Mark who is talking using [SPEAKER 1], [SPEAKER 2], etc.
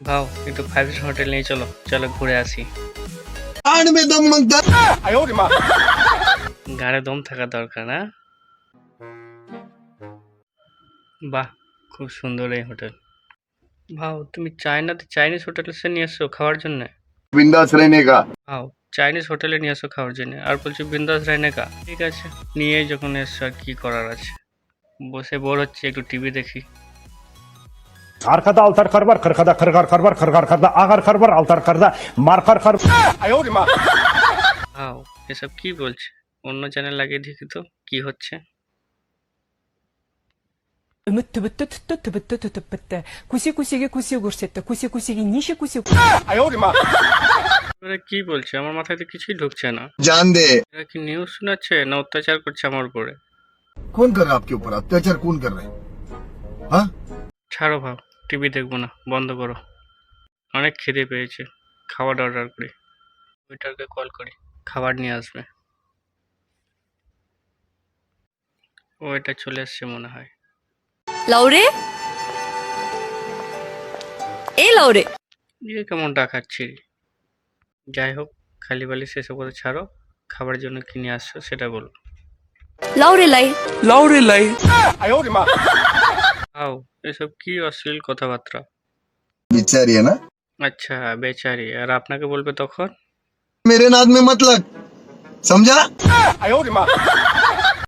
[SPEAKER 1] ভাও একটু 5 star hotel নিয়ে চলো, চলো ঘুরে আসি।
[SPEAKER 2] आड़ में दम मांगता।
[SPEAKER 1] গাড়ে দম থাকা দরকার না? বাহ, খুব সুন্দর এই হোটেল। ভাও তুমি চায়নাতে চাইনিজ হোটেলে সে নিয়ে এসছো খাওয়ার জন্য?
[SPEAKER 2] बिंदास रहने का।
[SPEAKER 1] ভাও চাইনিজ হোটেলে নিয়ে এসো খাওয়ার জন্য, আর বলছো বিন্দাস রাইনে কা? ঠিক আছে, নিয়েই যখন এসছো আর কি করার আছে। বসে বোর হচ্ছে, একটু টিভি দেখি।
[SPEAKER 3] Arkada altar karbar, kırkada kırgar karbar, kırgar karda agar karbar, altar karda markar kar.
[SPEAKER 1] ভাও এসব কি বলছে? অন্য চ্যানেল লাগিয়ে দেখি তো কি হচ্ছে।
[SPEAKER 4] Үміт түбітті түтті, түбітті түтіп бітті. Көсе-көсеге көсе көрсетті, көсе-көсеге неше көсе...
[SPEAKER 1] এরা কি বলছে? আমার মাথায় তো কিছুই ঢুকছে না।
[SPEAKER 2] जान दे।
[SPEAKER 1] এরা কি নিউজ শোনাচ্ছে না অত্যাচার করছে আমার উপরে?
[SPEAKER 2] कौन कर रहा है आपके ऊपर अत्याचार? कौन कर रहा है? हाँ?
[SPEAKER 1] ছাড়ো ভাও, টিভি দেখবো না, বন্ধ করো। অনেক খিদে পেয়েছে, খাবার অর্ডার করি। ওয়েটারকে কল করি, খাবার নিয়ে আসবে। ও এটা চলে আসছে মনে হয়।
[SPEAKER 5] লাউরে, এই লাউরে,
[SPEAKER 1] ইয়ে কেমন ডাকাচ্ছি। যাই হোক, খালি বালি সেসব কথা ছাড়ো, খাবারের জন্য কি নিয়ে আসছো সেটা বলো।
[SPEAKER 5] লাউরে লাই,
[SPEAKER 1] আও এসব কি অশ্লীল কথাবার্তা।
[SPEAKER 2] बेचारी है ना।
[SPEAKER 1] আচ্ছা বেচারি, আর আপনাকে বলবে তখন?
[SPEAKER 2] मेरे नाद में मत लग, समझा?